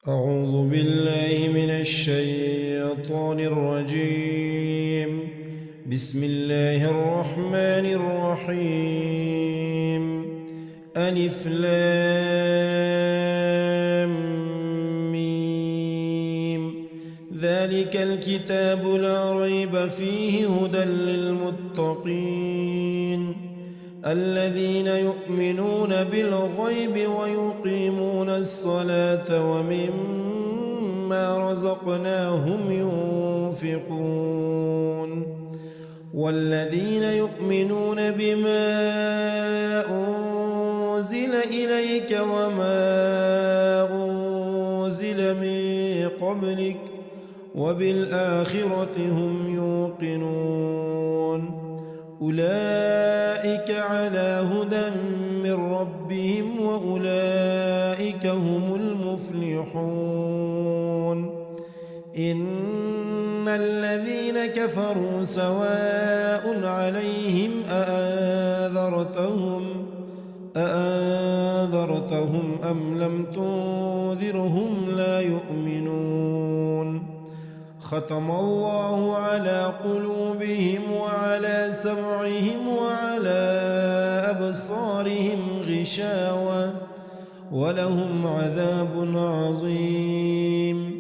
أعوذ بالله من الشيطان الرجيم. بسم الله الرحمن الرحيم. ألف لام ميم. ذلك الكتاب لا ريب فيه هدى للمتقين الذين يؤمنون بالغيب ويقيمون الصلاة ومما رزقناهم ينفقون والذين يؤمنون بما أنزل إليك وما أنزل من قبلك وبالآخرة هم يوقنون أولئك على هدى من ربهم وأولئك هم المفلحون. إن الذين كفروا سواء عليهم أأنذرتهم أم لم تنذرهم لا يؤمنون. ختم الله على قلوبهم وعلى سمعهم وعلى أبصارهم غشاوة ولهم عذاب عظيم.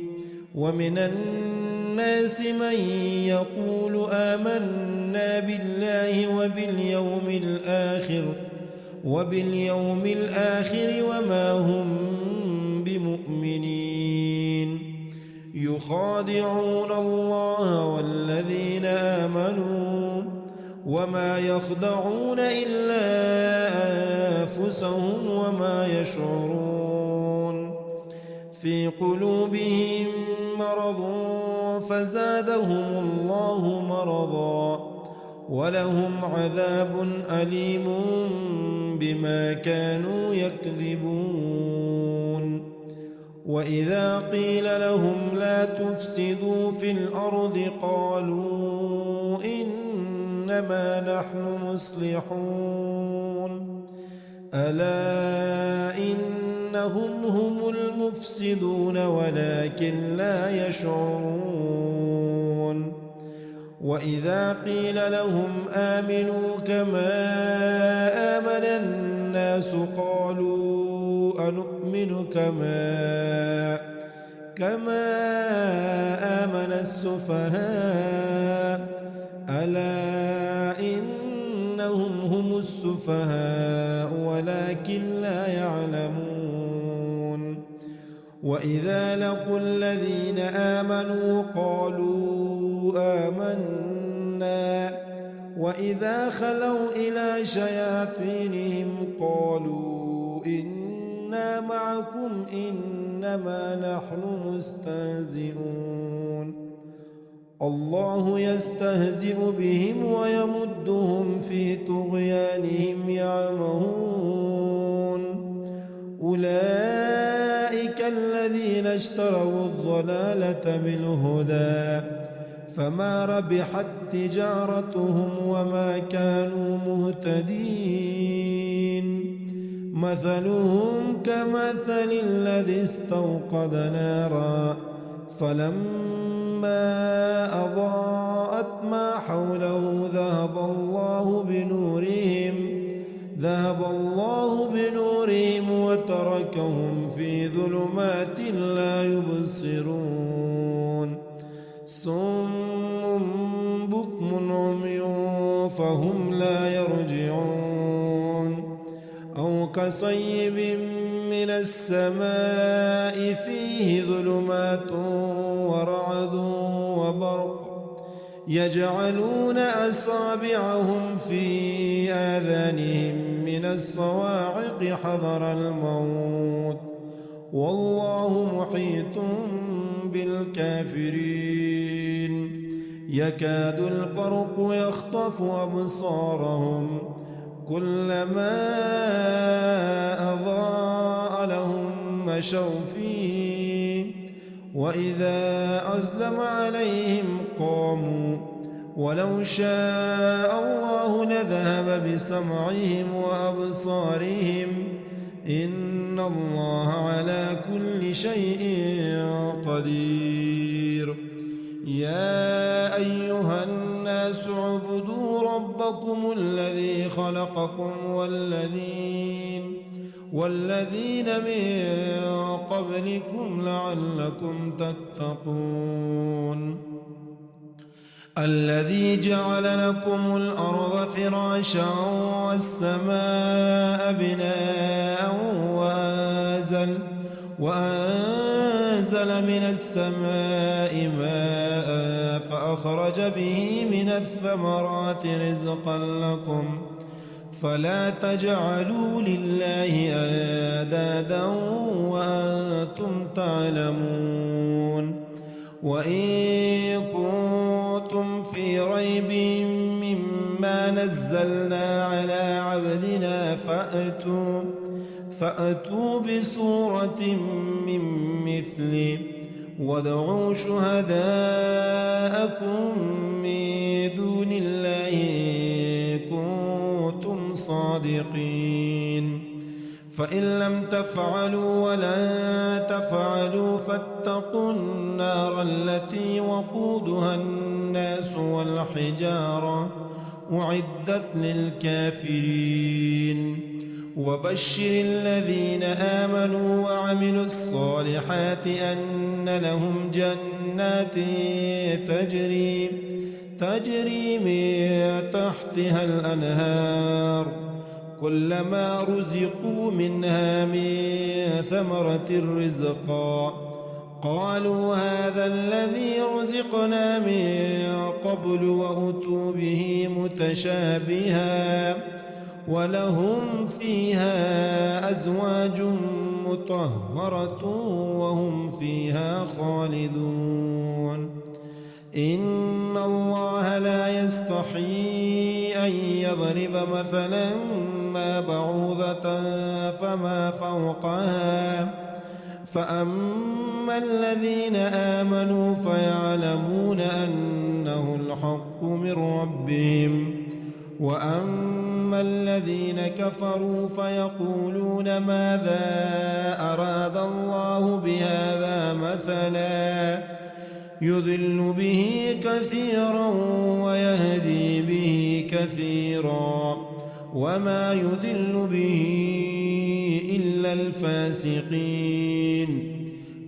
ومن الناس من يقول آمنا بالله وباليوم الآخر وما هم بمؤمنين. يخادعون الله والذين آمنوا وما يخدعون إلا أنفسهم وما يشعرون. في قلوبهم مرض فزادهم الله مرضا ولهم عذاب أليم بما كانوا يكذبون. وإذا قيل لهم لا تفسدوا في الأرض قالوا إنما نحن مصلحون ألا إنهم هم المفسدون ولكن لا يشعرون. وإذا قيل لهم آمنوا كما آمن الناس قالوا أنؤمن كما آمن السفهاء ألا إنهم هم السفهاء ولكن لا يعلمون. وإذا لقوا الذين آمنوا قالوا آمنا وإذا خلوا إلى شياطينهم قالوا إنا معكم إنما نحن مستهزئون. الله يستهزئ بهم ويمدهم في طغيانهم يعمهون. أولئك الذين اشتروا الضلالة بالهدى فما ربحت تجارتهم وما كانوا مهتدين. مثلهم كمثل الذي استوقد نارا فلما أضاءت ما حوله ذهب الله بنورهم وتركهم في ظلمات لا يبصرون. صم بكم عمي فهم لا يرجعون. أو كصيب من السماء فيه ظلمات ورعد وبرق يجعلون أصابعهم في آذانهم من الصواعق حذر الموت والله محيط بالكافرين. يكاد البرق يخطف أبصارهم كلما أضاء لهم مشوا فيه وإذا أظلم عليهم قاموا ولو شاء الله لذهب بسمعهم وأبصارهم إن إن الله على كل شيء قدير. يا أيها الناس اعبدوا ربكم الذي خلقكم والذين من قبلكم لعلكم تتقون. الذي جعل لكم الأرض فراشا والسماء بناء وأنزل من السماء ماء فأخرج به من الثمرات رزقا لكم فلا تجعلوا لله أندادا وأنتم تعلمون. وإن كنتم في ريب مما نزلنا على عبدنا فأتوا بسورة من مثله وادعوا شهداءكم من دون الله إن كنتم صادقين. فإن لم تفعلوا ولن تفعلوا فاتقوا النار التي وقودها الناس والحجارة أعدت للكافرين. وبشر الذين آمنوا وعملوا الصالحات أن لهم جنات تجري من تحتها الأنهار كلما رزقوا منها من ثمرة رزقا قالوا هذا الذي رزقنا من قبل وأتوا به متشابها ولهم فيها أزواج مطهرة وهم فيها خالدون. إن الله لا يستحيي أن يضرب مثلا ما بعوضة فما فوقها فأما الذين آمنوا فيعلمون أنه الحق من ربهم وأما الذين كفروا فيقولون ماذا أراد الله بهذا مثلا يضل به كثيرا ويهدي به كثيرا وما يضل به إلا الفاسقين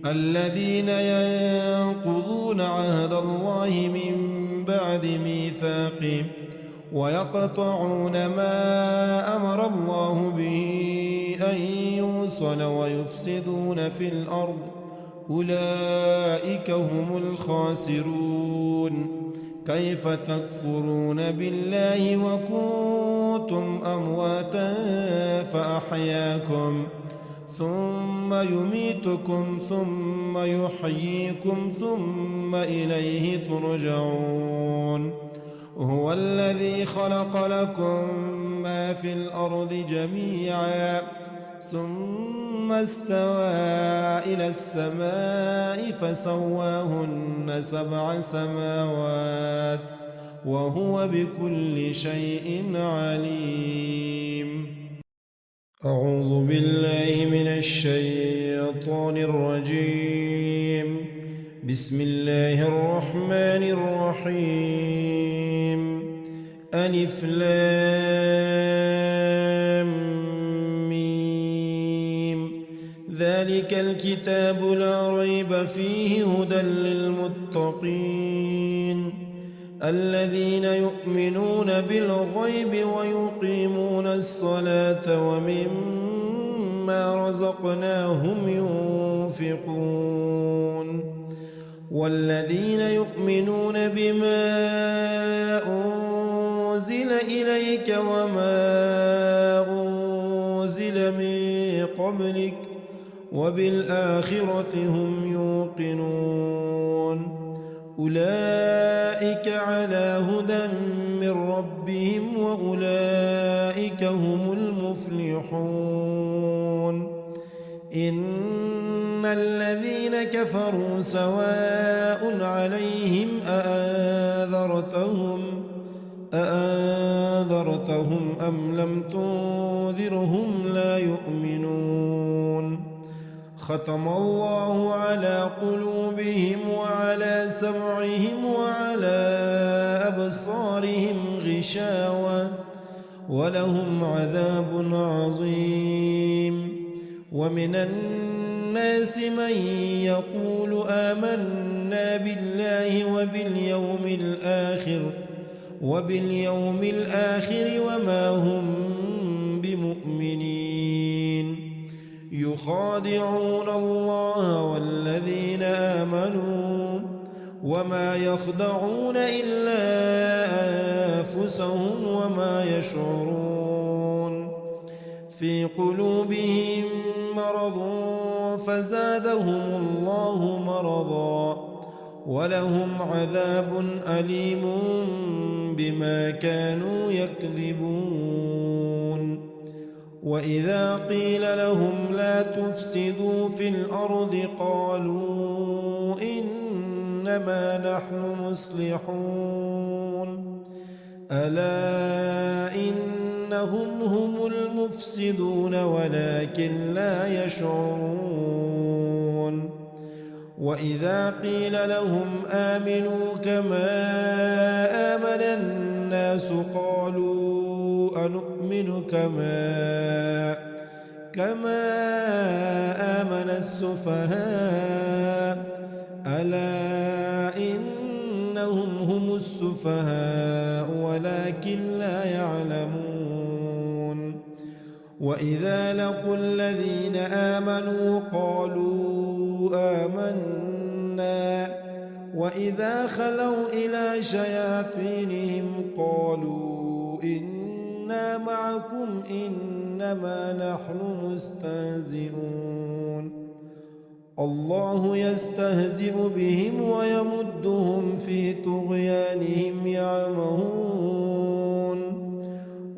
الذين ينقضون عهد الله من بعد ميثاقه ويقطعون ما أمر الله به أن يوصل ويفسدون في الأرض أولئك هم الخاسرون. كيف تكفرون بالله وكنتم أمواتا فأحياكم ثم يميتكم ثم يحييكم ثم إليه ترجعون. هو الذي خلق لكم ما في الأرض جميعا ثم استوى إلى السماء فسواهن 7 سماوات وهو بكل شيء عليم. أعوذ بالله من الشيطان الرجيم. بسم الله الرحمن الرحيم. ألف لام ميم. ذلك الكتاب لا ريب فيه هدى للمتقين الذين يؤمنون بالغيب ويقيمون الصلاة ومما رزقناهم ينفقون والذين يؤمنون بما أنزل إليك وما أنزل من قبلك وبالآخرة هم يوقنون أولئك على هدى من ربهم وأولئك هم المفلحون. إن الذين كفروا سواء عليهم أأنذرتهم أم لم تنذرهم لا يؤمنون. ختم الله على قلوبهم وعلى سمعهم وعلى أبصارهم غشاوة ولهم عذاب عظيم. ومن الناس من يقول آمنا بالله وباليوم الآخر وما هم بمؤمنين. يخادعون الله والذين آمنوا وما يخدعون إلا أنفسهم وما يشعرون. في قلوبهم مرض فزادهم الله مرضا ولهم عذاب أليم بما كانوا يكذبون. وإذا قيل لهم لا تفسدوا في الأرض قالوا إنما نحن مصلحون ألا إنهم هم المفسدون ولكن لا يشعرون. وإذا قيل لهم آمنوا كما آمن الناس قالوا أنؤمن كما آمن السفهاء ألا إنهم هم السفهاء ولكن لا يعلمون. وإذا لقوا الذين آمنوا قالوا آمنا وإذا خلوا إلى شياطينهم قالوا إنا معكم إنما نحن مستهزئون. الله يستهزئ بهم ويمدهم في طغيانهم يعمهون.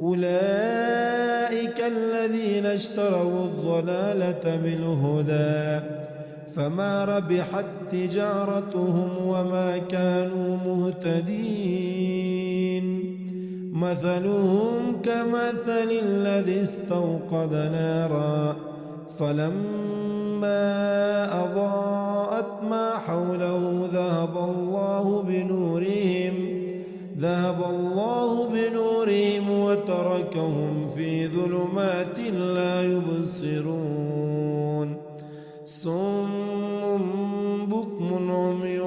أولئك الذين اشتروا الضلالة بالهدى فما ربحت تجارتهم وما كانوا مهتدين. مثلهم كمثل الذي استوقد نارا فلما أضاءت ما حوله ذهب الله بنورهم وتركهم في ظلمات لا يبصرون. صم بكم عمي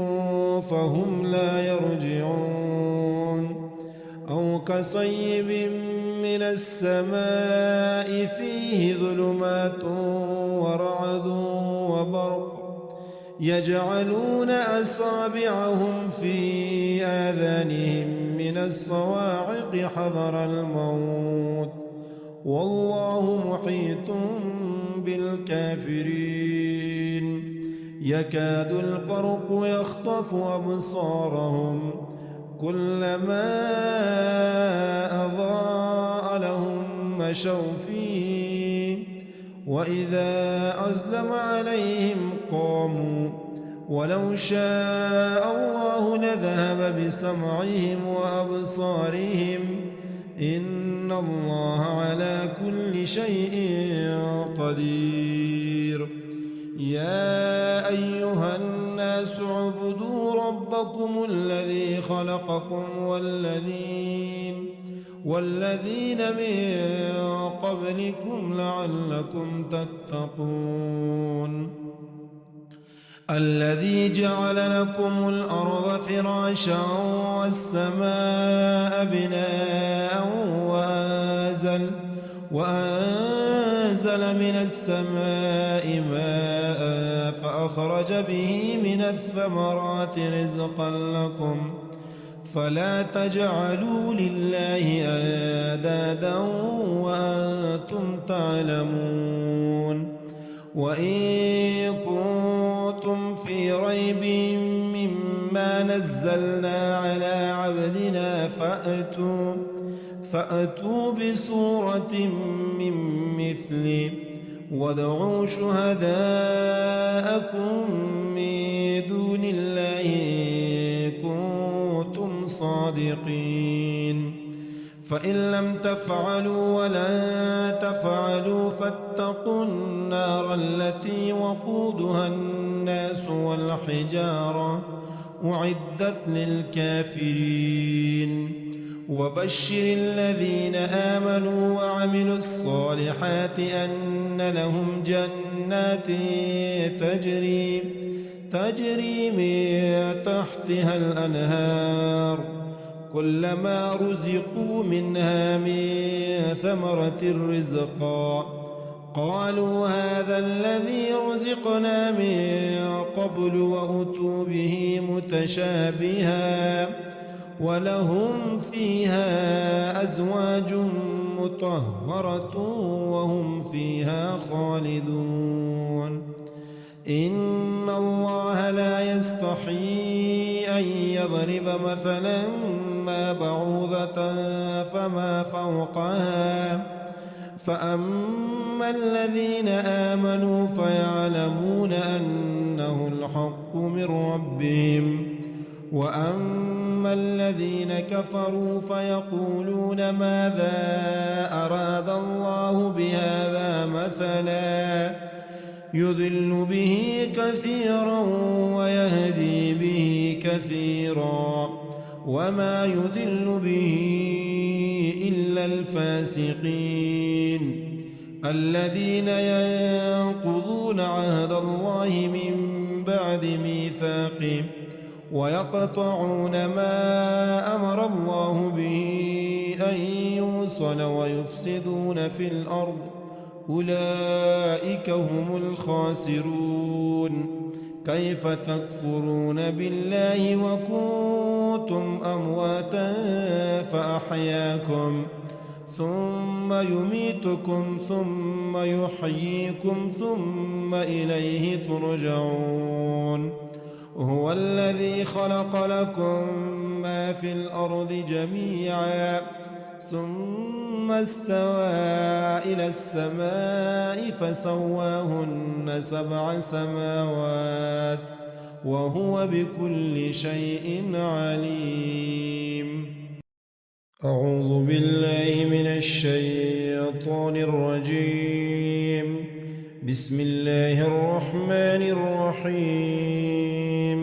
فهم لا يرجعون. أو كصيب من السماء فيه ظلمات ورعد وبرق يجعلون أصابعهم في آذانهم من الصواعق حذر الموت والله محيط بالكافرين. يكاد البرق يخطف أبصارهم كلما أضاء لهم مشوا فيه وإذا أظلم عليهم قاموا ولو شاء الله لذهب بسمعهم وأبصارهم إن الله على كل شيء قدير. يا أيها الناس اعبدوا ربكم الذي خلقكم والذين من قبلكم لعلكم تتقون. الذي جعل لكم الأرض فراشا والسماء بناء وأنزل من السماء ماء فأخرج به من الثمرات رزقا لكم فلا تجعلوا لله أندادا وأنتم تعلمون. وإن كنتم في ريب مما نزلنا على عبدنا فأتوا بسورة من مثله وادعوا شهداءكم من دون الله إن كنتم صادقين. فإن لم تفعلوا ولن تفعلوا فاتقوا النار التي وقودها الناس والحجارة أعدت للكافرين وبشر الذين آمنوا وعملوا الصالحات أن لهم جنات تجري من تحتها الأنهار كلما رزقوا منها من ثمرة رزقا قالوا هذا الذي رزقنا من قبل وأتوا به متشابها ولهم فيها أزواج مطهرة وهم فيها خالدون إن الله لا يستحيي أن يضرب مثلا ما بعوضة فما فوقها فأما الذين آمنوا فيعلمون أنه الحق من ربهم وأما الذين كفروا فيقولون ماذا أراد الله بهذا مثلا يضل به كثيرا ويهدي به كثيرا وما يضل به إلا الفاسقين الذين ينقضون عهد الله من بعد ميثاقه ويقطعون ما أمر الله به أن يوصل ويفسدون في الأرض أولئك هم الخاسرون كيف تكفرون بالله وكنتم أمواتا فأحياكم ثم يميتكم ثم يحييكم ثم إليه ترجعون هو الذي خلق لكم ما في الأرض جميعا ثم استوى إلى السماء فسواهن 7 سماوات وهو بكل شيء عليم. أعوذ بالله من الشيطان الرجيم. بسم الله الرحمن الرحيم.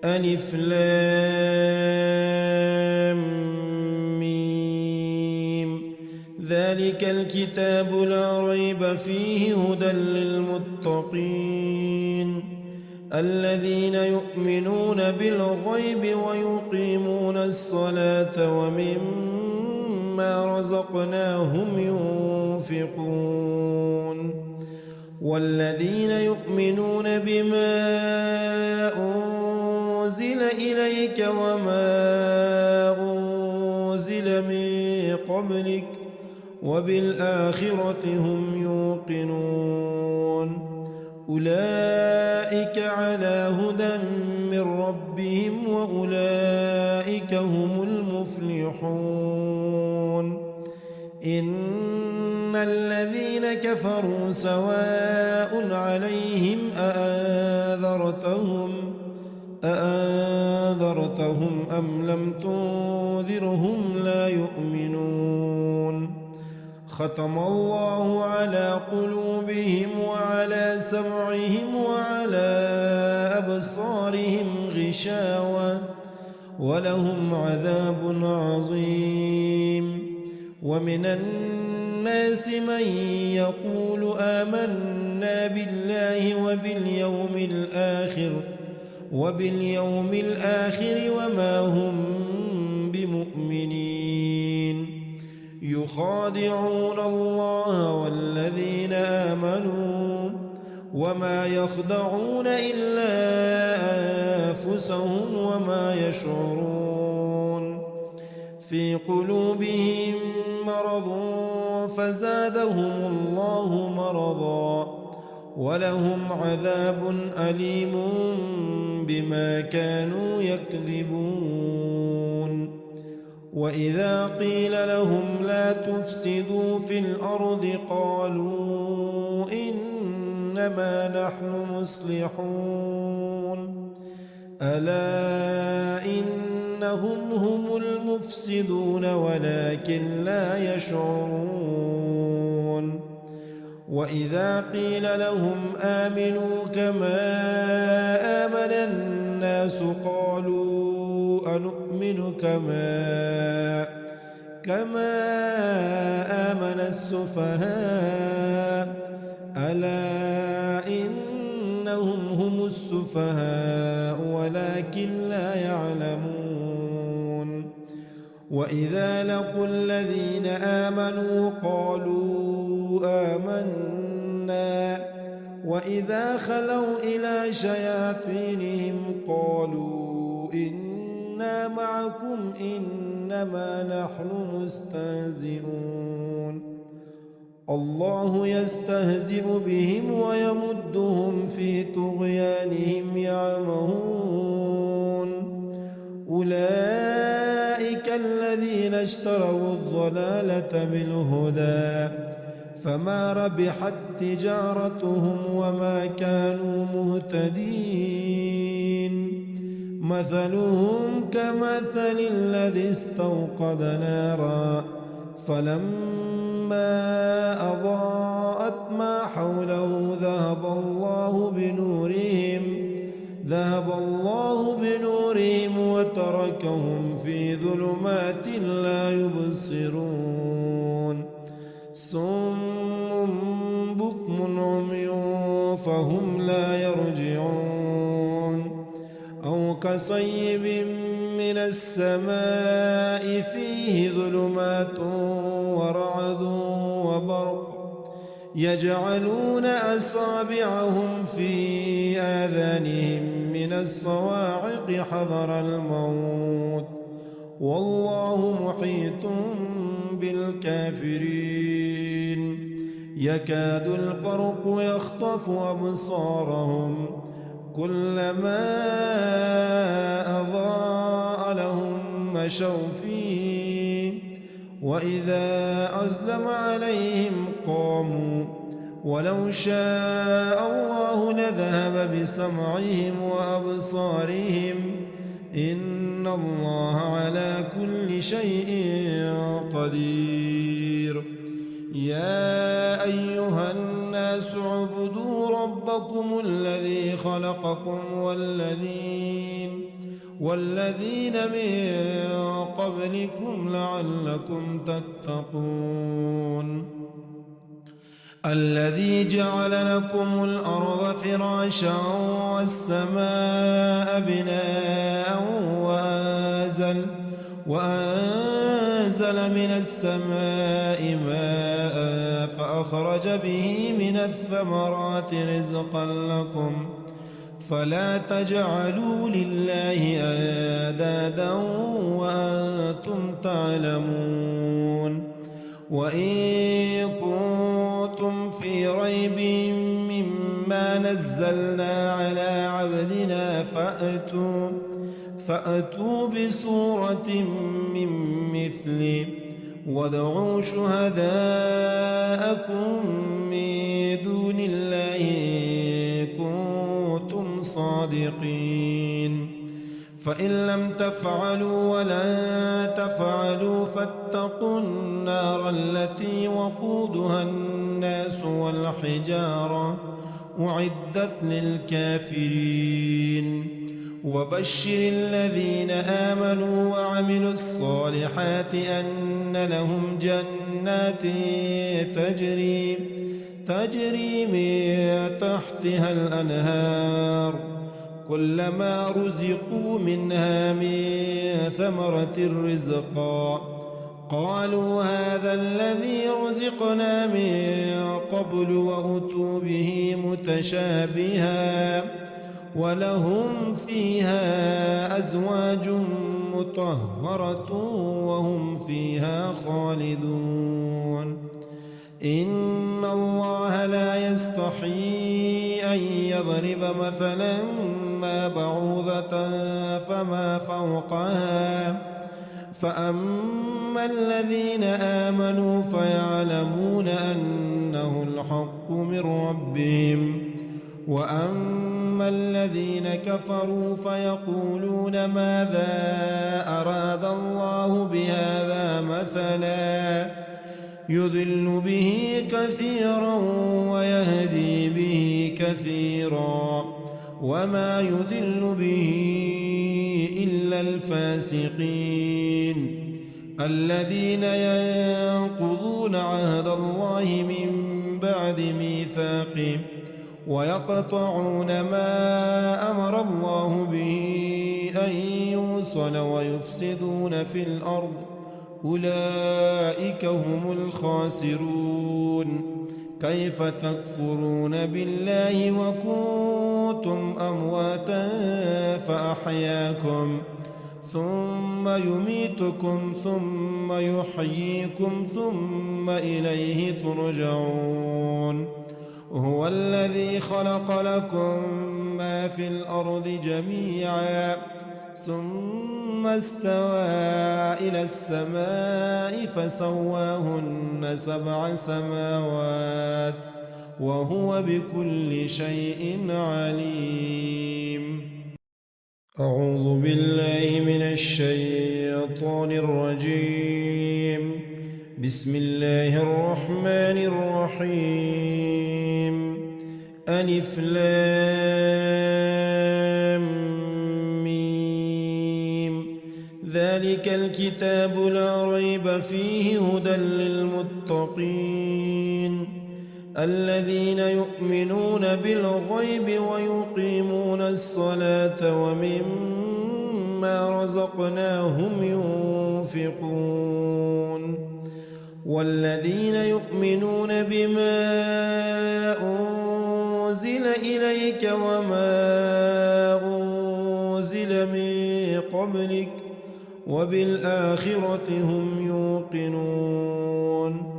ألف لام ميم. ذلك الكتاب لا ريب فيه هدى للمتقين الذين يؤمنون بالغيب ويقيمون الصلاة ومما رزقناهم ينفقون والذين يؤمنون بما أنزل إليك وما أنزل من قبلك وبالآخرة هم يوقنون أولئك على هدى من ربهم وأولئك هم المفلحون. إن الذين كفروا سواء عليهم أأنذرتهم أم لم تنذرهم لا يؤمنون. ختم الله على قلوبهم وعلى سمعهم وعلى أبصارهم غشاوة ولهم عذاب عظيم. ومن الناس من يقول آمنا بالله وباليوم الآخر وما هم بمؤمنين. يخادعون الله والذين آمنوا وما يخدعون إلا أنفسهم وما يشعرون. في قلوبهم مرض فزادهم الله مرضا ولهم عذاب أليم بما كانوا يكذبون. وإذا قيل لهم لا تفسدوا في الأرض قالوا إنما نحن مصلحون. ألا إن إنهم هم المفسدون ولكن لا يشعرون وإذا قيل لهم آمنوا كما آمن الناس قالوا أنؤمن كما آمن السفهاء ألا إنهم هم السفهاء ولكن لا يعلمون وإذا لقوا الذين آمنوا قالوا آمنا وإذا خلوا إلى شياطينهم قالوا إنا معكم إنما نحن مستهزئون الله يستهزئ بهم ويمدهم في طغيانهم يعمهون أولئك الذين اشتروا الضلالة بالهدى فما ربحت تجارتهم وما كانوا مهتدين مثلهم كمثل الذي استوقد نارا فلما أضاءت ما حوله ذهب الله بنورهم وتركهم في ظلمات لا يبصرون صم بكم عمي فهم لا يرجعون أو كصيب من السماء فيه ظلمات ورعد وبرق يجعلون أصابعهم في آذانهم من الصواعق حذر الموت والله محيط بالكافرين يكاد البرق يخطف أبصارهم كلما أضاء لهم مشوا فيه وإذا أظلم عليهم قاموا ولو شاء الله لذهب بسمعهم وأبصارهم إن الله على كل شيء قدير يا أيها الناس اعبدوا ربكم الذي خلقكم والذين من قبلكم لعلكم تتقون الذي جعل لكم الأرض فراشا والسماء بناء وأنزل من السماء ماء فأخرج به من الثمرات رزقا لكم فلا تجعلوا لله أندادا وأنتم تعلمون وإن كنتم في ريب مما نزلنا على عبدنا فأتوا بسورة من مثله وادعوا شهداءكم من دون الله كنتم صادقين فإن لم تفعلوا ولا تفعلوا فاتقوا النار التي وقودها الناس والحجارة أعدت للكافرين وبشر الذين آمنوا وعملوا الصالحات أن لهم جنات تجري من تحتها الأنهار كلما رزقوا منها من ثمرة رزقا قالوا هذا الذي رزقنا من قبل وأتوا به متشابها ولهم فيها أزواج مطهرة وهم فيها خالدون إن الله لا يستحيي أن يضرب مثلا ما بعوضة فما فوقها فأما الذين آمنوا فيعلمون أنه الحق من ربهم وأما فأما الذين كفروا فيقولون ماذا أراد الله بهذا مثلا يضل به كثيرا ويهدي به كثيرا وما يضل به إلا الفاسقين الذين ينقضون عهد الله من بعد ميثاقه ويقطعون ما أمر الله به أن يوصل ويفسدون في الأرض أولئك هم الخاسرون كيف تكفرون بالله وكنتم أمواتا فأحياكم ثم يميتكم ثم يحييكم ثم إليه ترجعون هو الذي خلق لكم ما في الأرض جميعا ثم استوى إلى السماء فسواهن 7 سماوات وهو بكل شيء عليم. أعوذ بالله من الشيطان الرجيم. بسم الله الرحمن الرحيم. ألف لام ميم ذلك الكتاب لا ريب فيه هدى للمتقين الذين يؤمنون بالغيب ويقيمون الصلاة ومما رزقناهم ينفقون والذين يؤمنون بما أنزل إليك وما أنزل من قبلك وبالآخرة هم يوقنون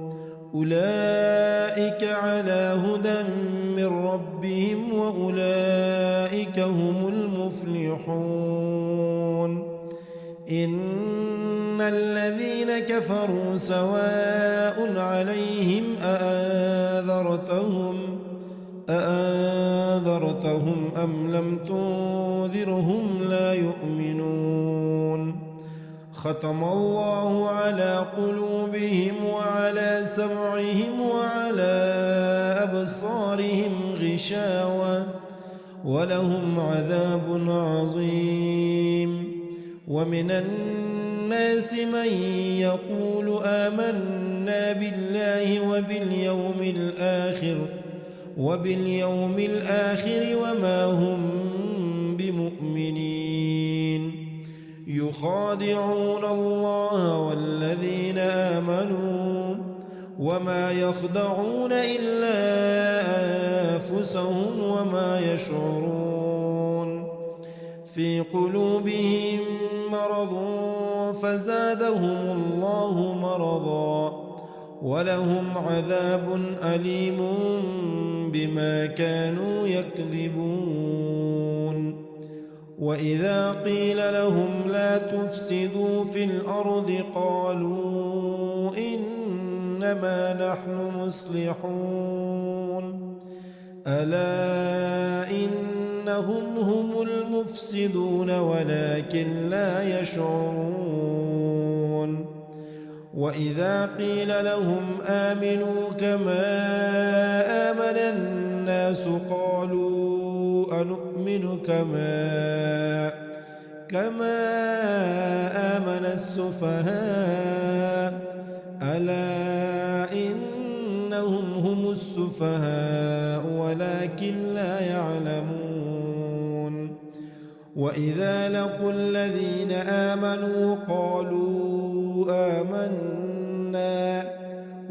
أولئك على هدى من ربهم وأولئك هم المفلحون. إن الذين كفروا سواء عليهم أأنذرتهم أم لم تنذرهم لا يؤمنون. ختم الله على قلوبهم وعلى سمعهم وعلى أبصارهم غشاوة ولهم عذاب عظيم. ومن الناس من يقول آمنا بالله وباليوم الآخر وما هم بمؤمنين. يخادعون الله والذين آمنوا وما يخدعون إلا أنفسهم وما يشعرون. في قلوبهم مرض فزادهم الله مرضا ولهم عذاب أليم بما كانوا يكذبون. وإذا قيل لهم لا تفسدوا في الأرض قالوا إنما نحن مصلحون ألا إنهم هم المفسدون ولكن لا يشعرون. وإذا قيل لهم آمنوا كما آمن الناس قالوا أنؤمن كما آمن السفهاء ألا إنهم هم السفهاء ولكن لا يعلمون. وإذا لقوا الذين آمنوا قالوا آمنا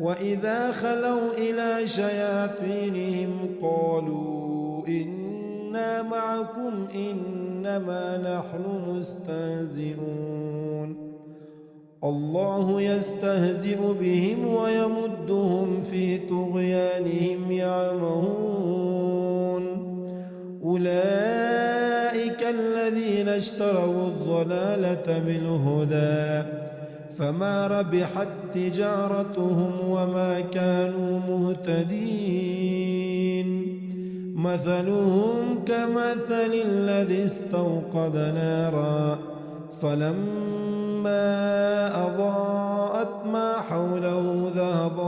وإذا خلوا إلى شياطينهم قالوا إنا معكم إنما نحن مستهزئون. الله يستهزئ بهم ويمدهم في طغيانهم يعمهون. أولئك الذين اشتروا الضلالة بالهدى فما ربحت تجارتهم وما كانوا مهتدين. مثلهم كمثل الذي استوقد نارا فلما أضاءت ما حوله ذهب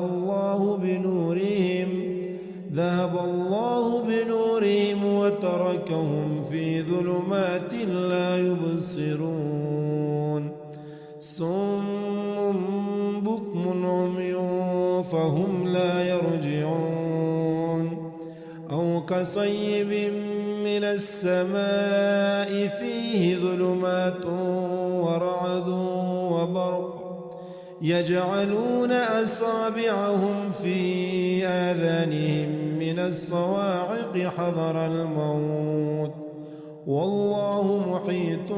الله بنورهم وتركهم في ظلمات لا يبصرون صم بكم عمي فهم لا يرجعون أو كصيب من السماء فيه ظلمات ورعد وبرق يجعلون أصابعهم في آذانهم من الصواعق حذر الموت والله محيط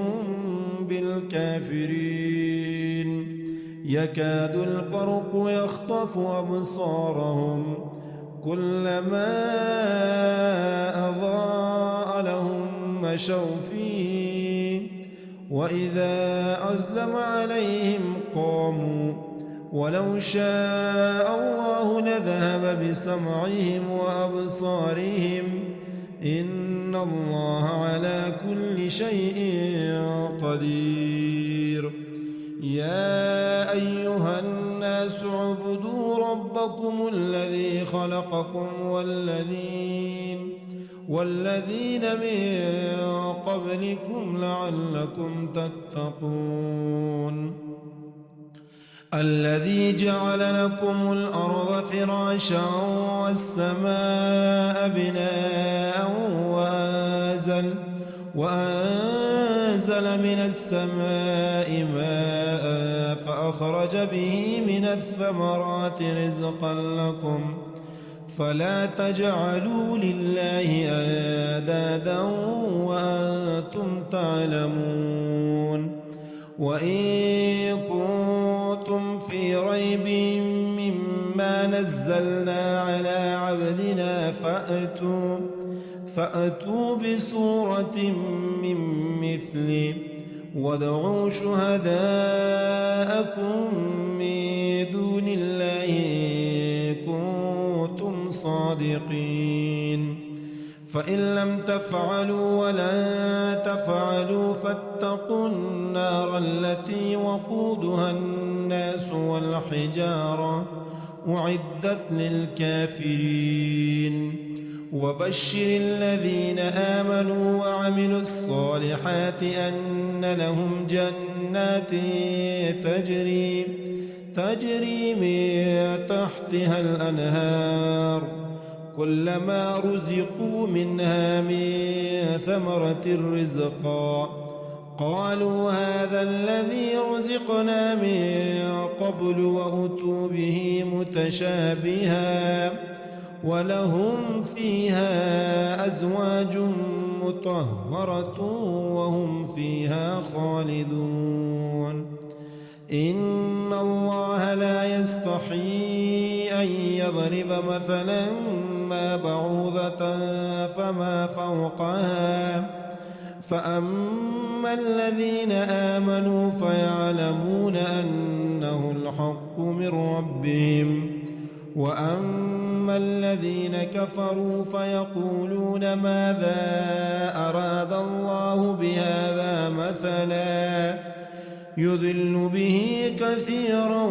بالكافرين يكاد البرق يخطف أبصارهم كلما أضاء لهم مشوا فيه وإذا أظلم عليهم قاموا ولو شاء الله لذهب بسمعهم وأبصارهم إن الله على كل شيء قدير يا أيها الناس اعبدوا ربكم الذي خلقكم والذين من قبلكم لعلكم تتقون الذي جعل لكم الأرض فراشا والسماء بناء وأنزل من السماء ماء فأخرج به من الثمرات رزقا لكم فلا تجعلوا لله أندادا وأنتم تعلمون وإن كنتم في ريب مما نزلنا على عبدنا فأتوا بسورة من مثله وادعوا شهداءكم من دون الله إن كنتم صادقين فإن لم تفعلوا ولن تفعلوا فاتقوا النار التي وقودها الناس والحجارة أعدت للكافرين وبشر الذين آمنوا وعملوا الصالحات أن لهم جنات تجري من تحتها الأنهار كلما رزقوا منها من ثمرة رزقا قالوا هذا الذي رزقنا من قبل وأتوا به متشابها ولهم فيها أزواج مطهرة وهم فيها خالدون إن الله لا يستحيي أن يضرب مثلا ما بعوضة فما فوقها فأما الذين آمنوا فيعلمون أنه الحق من ربهم وأما الذين كفروا فيقولون ماذا أراد الله بهذا مثلا يضل به كثيرا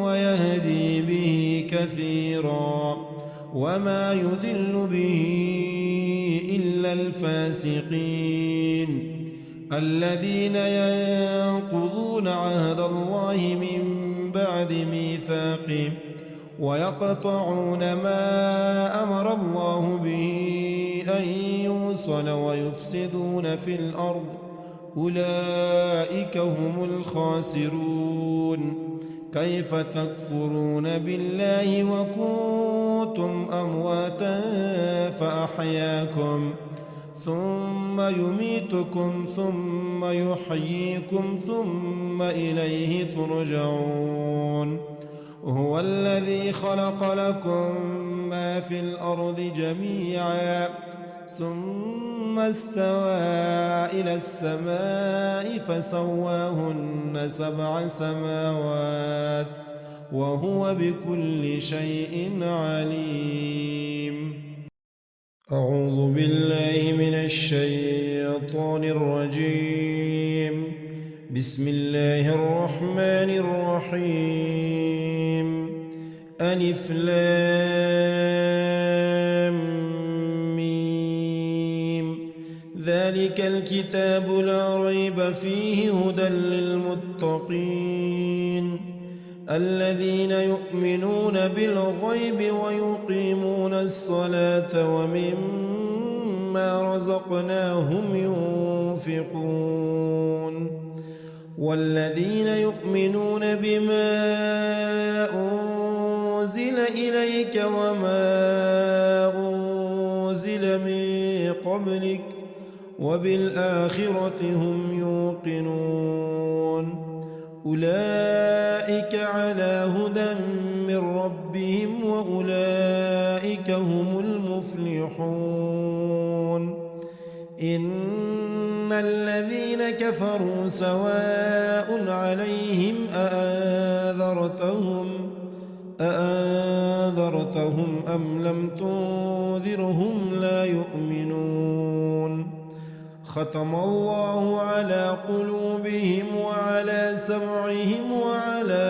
ويهدي به كثيرا وما يضل به إلا الفاسقين الذين ينقضون عهد الله من بعد ميثاقه ويقطعون ما أمر الله به أن يوصل ويفسدون في الأرض أولئك هم الخاسرون كيف تكفرون بالله وكنتم أمواتا فأحياكم ثم يميتكم ثم يحييكم ثم إليه ترجعون هو الذي خلق لكم ما في الأرض جميعا ثم استوى إلى السماء فسواهن 7 سماوات وهو بكل شيء عليم. أعوذ بالله من الشيطان الرجيم. بسم الله الرحمن الرحيم. ألف لام ميم. ذلك الكتاب لا ريب فيه هدى للمتقين الذين يؤمنون بالغيب ويقيمون الصلاة ومما رزقناهم ينفقون والذين يؤمنون بما أنزل إليك وما أنزل من قبلك وبالآخرة هم يوقنون أولئك على هدى من ربهم وأولئك هم المفلحون. إن الذين كفروا سواء عليهم أأنذرتهم أم لم تنذرهم لا يؤمنون. ختم الله على قلوبهم وعلى سمعهم وعلى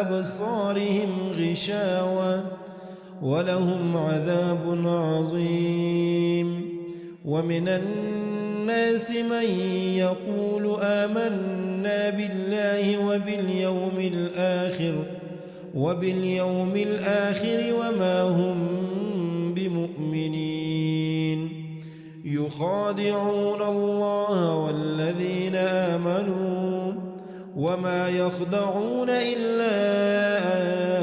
أبصارهم غشاوة ولهم عذاب عظيم. ومن الناس من يقول آمنا بالله وباليوم الآخر وما هم بمؤمنين. يخادعون الله والذين آمنوا وما يخدعون إلا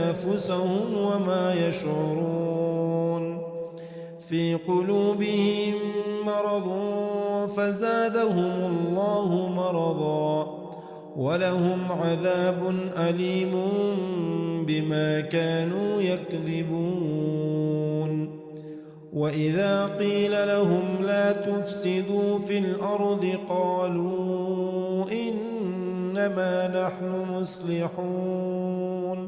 أنفسهم وما يشعرون. في قلوبهم مرض فزادهم الله مرضا ولهم عذاب أليم بما كانوا يكذبون. وإذا قيل لهم لا تفسدوا في الأرض قالوا إنما نحن مصلحون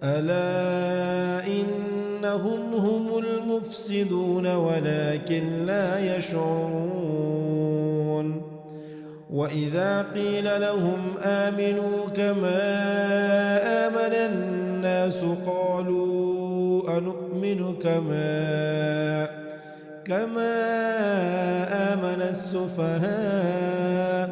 ألا إنهم هم المفسدون ولكن لا يشعرون. وإذا قيل لهم آمنوا كما آمن الناس قالوا أنؤمن كما آمن السفهاء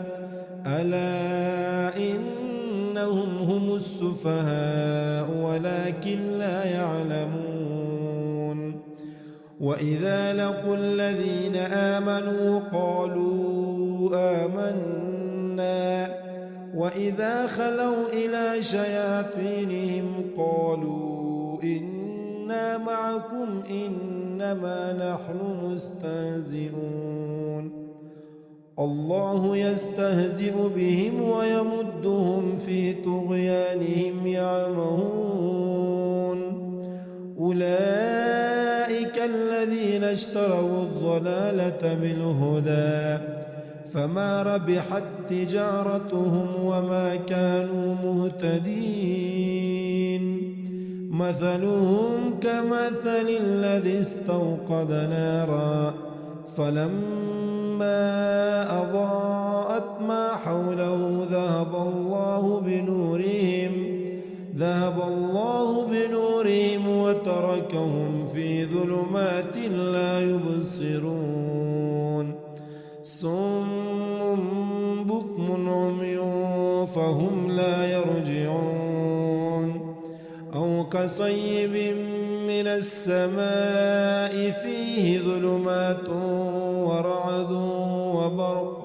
ألا إنهم هم السفهاء ولكن لا يعلمون. وإذا لقوا الذين آمنوا قالوا آمنا وإذا خلوا إلى شياطينهم قالوا إنا معكم إنما نحن مستهزئون. الله يستهزئ بهم ويمدهم في طغيانهم يعمهون. أولئك الذين اشتروا الضلالة بالهدى فما ربحت تجارتهم وما كانوا مهتدين. مثلهم كمثل الذي استوقد نارا فلما أضاءت ما حوله ذهب الله بنورهم وتركهم في ظلمات لا يبصرون. صم بكم عمي فهم لا يرجعون. أو كصيب من السماء فيه ظلمات ورعد وبرق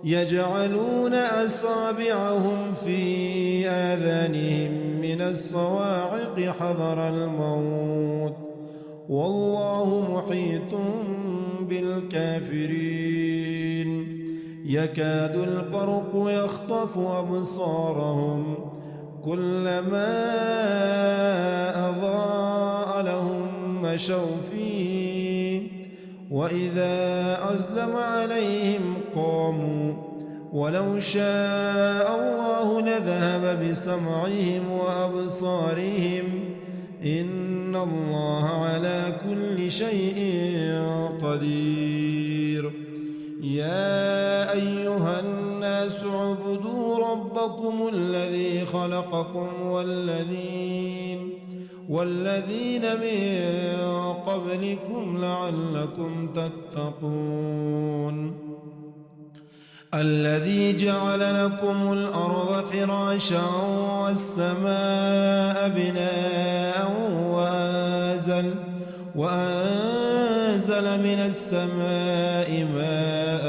يجعلون أصابعهم في آذانهم من الصواعق حذر الموت والله محيط بالكافرين. يكاد البرق يخطف أبصارهم كلما أضاء لهم مشوا فيه وإذا أظلم عليهم قاموا ولو شاء الله لذهب بسمعهم وأبصارهم إن إن الله على كل شيء قدير. يا أيها الناس اعبدوا ربكم الذي خلقكم والذين من قبلكم لعلكم تتقون. الذي جعل لكم الأرض فراشا والسماء بناء وأنزل من السماء ماء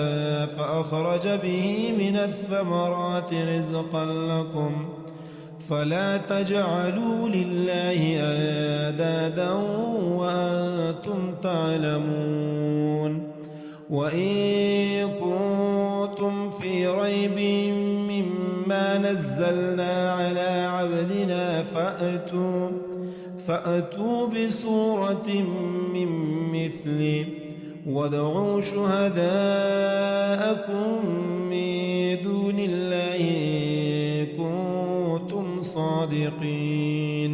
فأخرج به من الثمرات رزقا لكم فلا تجعلوا لله أندادا وأنتم تعلمون. وإن كنتم في ريب مما نزلنا على عبدنا فأتوا بسورة من مثله وادعوا شهداءكم من دون الله إن كنتم صادقين.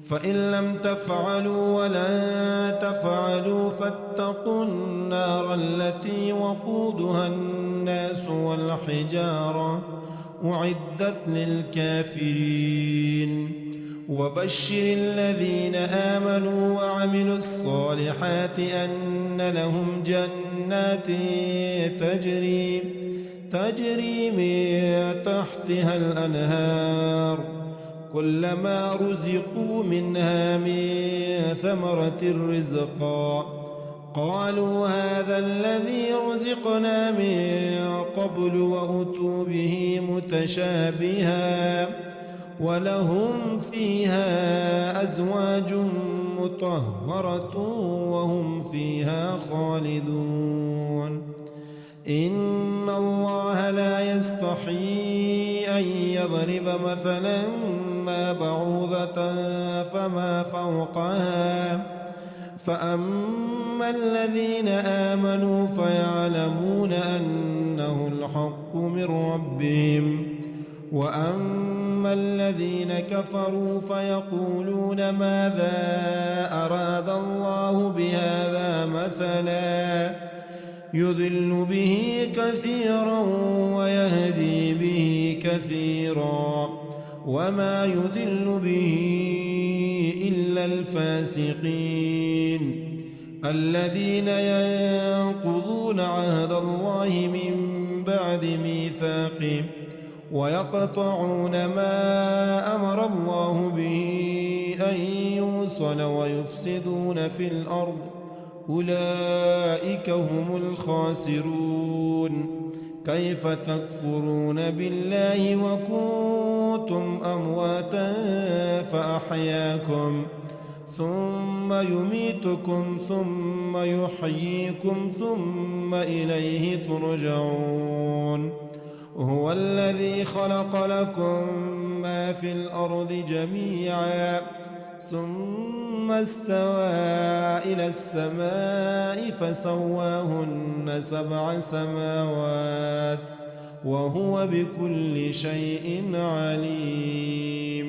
فإن لم تفعلوا ولن تفعلوا فاتقوا النار التي وقودها الناس والحجارة أعدت للكافرين. وبشر الذين آمنوا وعملوا الصالحات أن لهم جنات تجري من تحتها الأنهار كلما رزقوا منها من ثمرة رزقا قالوا هذا الذي رزقنا من قبل وأتوا به متشابها ولهم فيها أزواج مطهرة وهم فيها خالدون. إن الله لا يستحيي أن يضرب مثلا ما بعوضة فما فوقها فأما الذين آمنوا فيعلمون أنه الحق من ربهم وأما الذين كفروا فيقولون ماذا أراد الله بهذا مثلا يضل به كثيرا ويهدي به كثيرا وما يضل به إلا الفاسقين الذين ينقضون عهد الله من بعد ميثاقه ويقطعون ما أمر الله به أن يوصل ويفسدون في الأرض أولئك هم الخاسرون. كيف تكفرون بالله وكنتم أمواتا فأحياكم ثم يميتكم ثم يحييكم ثم إليه ترجعون. هو الذي خلق لكم ما في الأرض جميعا ثم استوى إلى السماء فسواهن 7 سماوات وهو بكل شيء عليم.